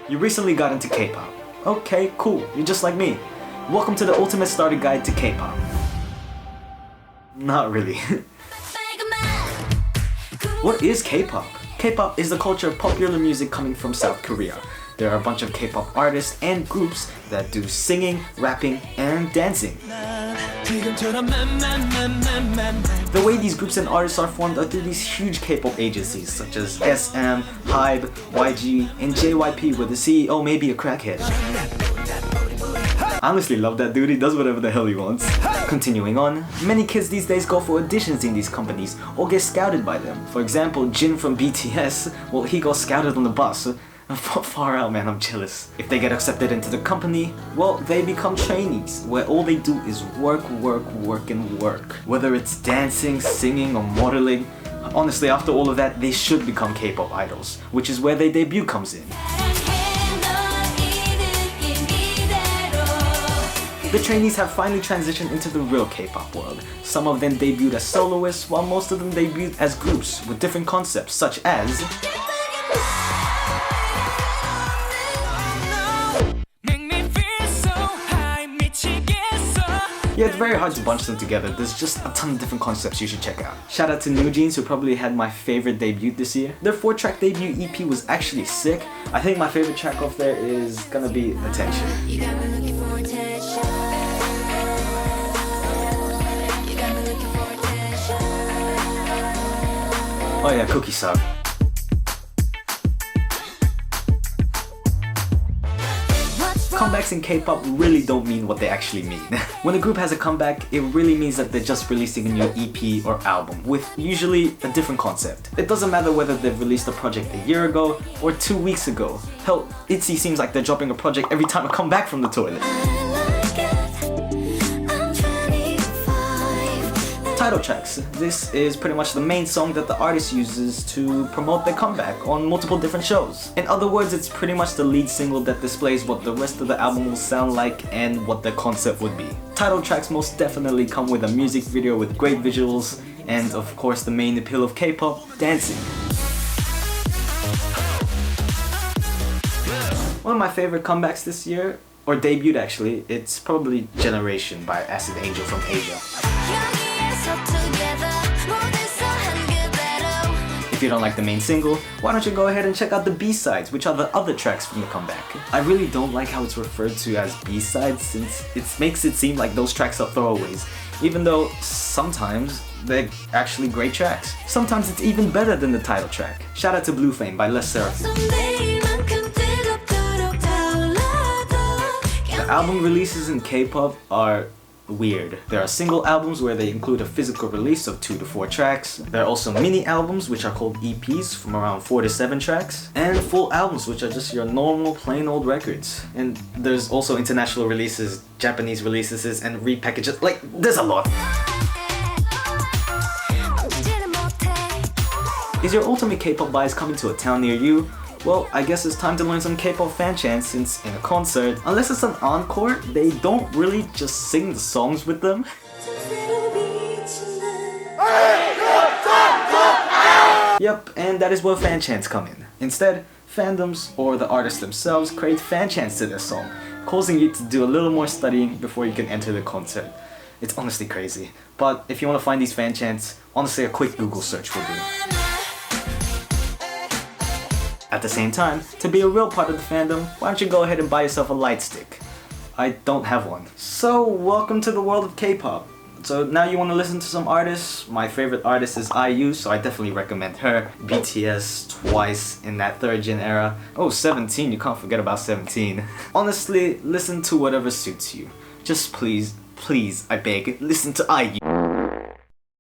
You recently got into K-pop. Okay, cool, you're just like me. Welcome to the ultimate starter guide to K-pop. Not really. What is K-pop? K-pop is the culture of popular music coming from South Korea. There are a bunch of K-pop artists and groups that do singing, rapping, and dancing. The way these groups and artists are formed are through these huge K-pop agencies such as SM, HYBE, YG, and JYP, where the CEO may be a crackhead. I honestly love that dude, he does whatever the hell he wants. Continuing on, many kids these days go for auditions in these companies or get scouted by them. For example, Jin from BTS, well, he got scouted on the bus. Far out, man, I'm jealous. If they get accepted into the company, well, they become trainees, where all they do is work, and work. Whether it's dancing, singing, or modeling, honestly, after all of that, they should become K-pop idols, which is where their debut comes in. The trainees have finally transitioned into the real K-pop world. Some of them debuted as soloists, while most of them debuted as groups with different concepts, such as yeah, it's very hard to bunch them together. There's just a ton of different concepts you should check out. Shout out to NewJeans, who probably had my favorite debut this year. Their 4-track debut EP was actually sick. I think my favorite track off there is gonna be Attention. Oh yeah, Cookie Suck. Comebacks in K-pop really don't mean what they actually mean. When a group has a comeback, it really means that they're just releasing a new EP or album with usually a different concept. It doesn't matter whether they've released a project a year ago or 2 weeks ago. Hell, ITZY seems like they're dropping a project every time I come back from the toilet. Title tracks. This is pretty much the main song that the artist uses to promote their comeback on multiple different shows. In other words, it's pretty much the lead single that displays what the rest of the album will sound like and what the concept would be. Title tracks most definitely come with a music video with great visuals and of course the main appeal of K-pop, dancing. One of my favorite comebacks this year, or debuted actually, it's probably Generation by Acid Angel from Asia. If you don't like the main single, why don't you go ahead and check out the B-sides, which are the other tracks from the comeback. I really don't like how it's referred to as B-sides since it makes it seem like those tracks are throwaways, even though sometimes they're actually great tracks. Sometimes it's even better than the title track. Shout out to Blue Flame by Les Seraphim. The album releases in K-pop are weird. There are single albums where they include a physical release of 2 to 4 tracks. There are also mini albums which are called EPs from around 4 to 7 tracks. And full albums which are just your normal plain old records. And there's also international releases, Japanese releases, and repackages. Like, there's a lot. Is your ultimate K-pop bias coming to a town near you? Well, I guess it's time to learn some K-pop fan chants since in a concert, unless it's an encore, they don't really just sing the songs with them. Yep, and that is where fan chants come in. Instead, fandoms or the artists themselves create fan chants to their song, causing you to do a little more studying before you can enter the concert. It's honestly crazy. But if you want to find these fan chants, honestly a quick Google search will do. At the same time, to be a real part of the fandom, why don't you go ahead and buy yourself a light stick? I don't have one. So, welcome to the world of K-pop. So now you want to listen to some artists? My favorite artist is IU, so I definitely recommend her. BTS, Twice in that 3rd gen era. Oh, 17, you can't forget about 17. Honestly, listen to whatever suits you. Just please, I beg, listen to IU.